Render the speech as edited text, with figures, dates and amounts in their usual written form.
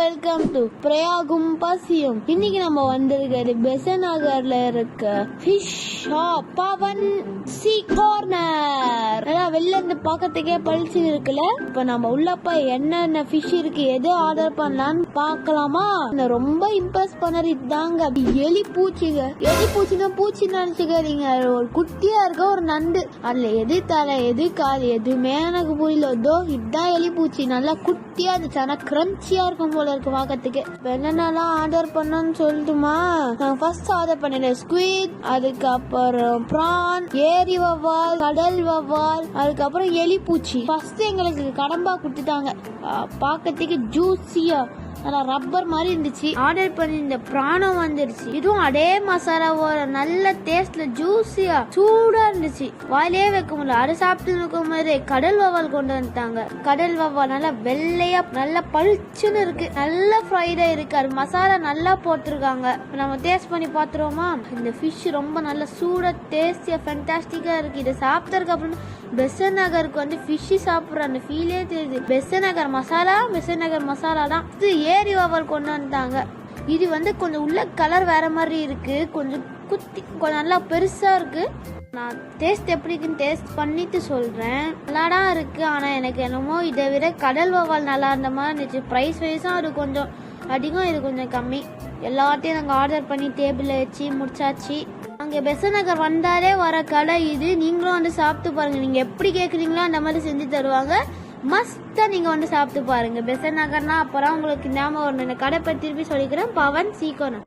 Welcome to பிரயாகும் பசியும். இன்னைக்கு நம்ம வந்திருக்கிறது பெசன்ட் நகர்ல இருக்க ஃபிஷ் ஷாப் பவன் சி கார்னர். வெளில இருந்து பாக்கிறதுக்கே பளிச்சு இருக்குல்ல. இப்ப நம்ம உள்ள போய் என்னென்ன ஃபிஷ் இருக்கு, எது ஆர்டர் பண்ணலாம்னு பாக்கலாமா? ரொம்ப இம்ப்ரெஸ் பண்ணது இதாங்க எலி பூச்சிங்க. எலி பூச்சினா பூச்சி நினைச்சுக்கிறீங்க, ஒரு குட்டியா இருக்க ஒரு நண்டு. அதுல எது தலை எது கால் எதுவுமே எனக்கு புரியல. இதுதான் எலி பூச்சி. நல்லா குட்டியா இருந்துச்சு, ஆனா கிரன்ச்சியா இருக்கும் போல இருக்கு பாக்கிறதுக்கு. என்னென்னலாம் ஆர்டர் பண்ணணும்னு சொல்லட்டுமா? நான் ஃபர்ஸ்ட் ஆர்டர் பண்ணினேன் ஸ்குவிட், அதுக்கப்புறம் பிரான், ஏரி வவ்வால், கடல் வவ்வால், அதுக்கப்புறம் எலி பூச்சி. ஃபர்ஸ்ட் எங்களுக்கு கடம்பா கொடுத்துட்டாங்க. பாக்கிறதுக்கு ஜூசியா ரப்பர் மாதிரி இருந்துச்சு. ஆர்டர் பண்ணி இந்த பிராணம் வந்துருச்சு. இதுவும் அதே மசாலாவோட நல்ல டேஸ்ட்ல ஜூசியா சூடா இருந்துச்சு, வாயிலே வைக்க முடியல. அது சாப்பிட்டு இருக்கும் போது கடல் வவ்வால் கொண்டு வந்துட்டாங்க. கடல் வவ்வால் நல்லா வெள்ளையா நல்லா பளிச்சுன்னு இருக்கு, நல்ல ஃப்ரைடா இருக்கு. அது மசாலா நல்லா போட்டிருக்காங்க. நம்ம டேஸ்ட் பண்ணி பாத்துருவோமா? இந்த ஃபிஷ் ரொம்ப நல்ல சூடா டேஸ்டியா ஃபேண்டாஸ்டிக்கா இருக்கு. இதை சாப்பிட்டதுக்கு அப்புறம் பெசன்ட் நகருக்கு வந்து ஃபிஷ் சாப்பிடுற அந்த ஃபீலே தெரியுது. பெசன்ட் நகர் மசாலா தான். ஏரி வவ்வால் கொண்டு வந்துட்டாங்க. இது வந்து கொஞ்சம் உள்ள கலர் வேற மாதிரி இருக்கு, கொஞ்சம் குத்தி கொஞ்சம் நல்லா பெருசா இருக்கு. நான் டேஸ்ட் எப்படி இருக்குன்னு டேஸ்ட் பண்ணிட்டு சொல்றேன். நல்லாடா இருக்கு, ஆனா எனக்கு என்னமோ இதை விட கடல் வவ்வால் நல்லா இருந்த மாதிரி இருந்துச்சு. ப்ரைஸ் வைஸும் அது கொஞ்சம் அதிகம், இது கொஞ்சம் கம்மி. எல்லாத்தையும் நாங்கள் ஆர்டர் பண்ணி டேபிளில் வச்சு முடிச்சாச்சு. அங்கே பெசன்ட் நகர் வந்தாலே வர கடை இது. நீங்களும் வந்து சாப்பிட்டு பாருங்க. நீங்க எப்படி கேட்குறீங்களோ அந்த மாதிரி செஞ்சு தருவாங்க. மஸ்டா நீங்க வந்து சாப்பிட்டு பாருங்க. பெசன்ட் நகர்னா அப்புறம் உங்களுக்கு ஞாபகம் வரணும். இந்த கடை பற்றி திருப்பி சொல்லிக்கிறேன், பவன் சி கார்னர்.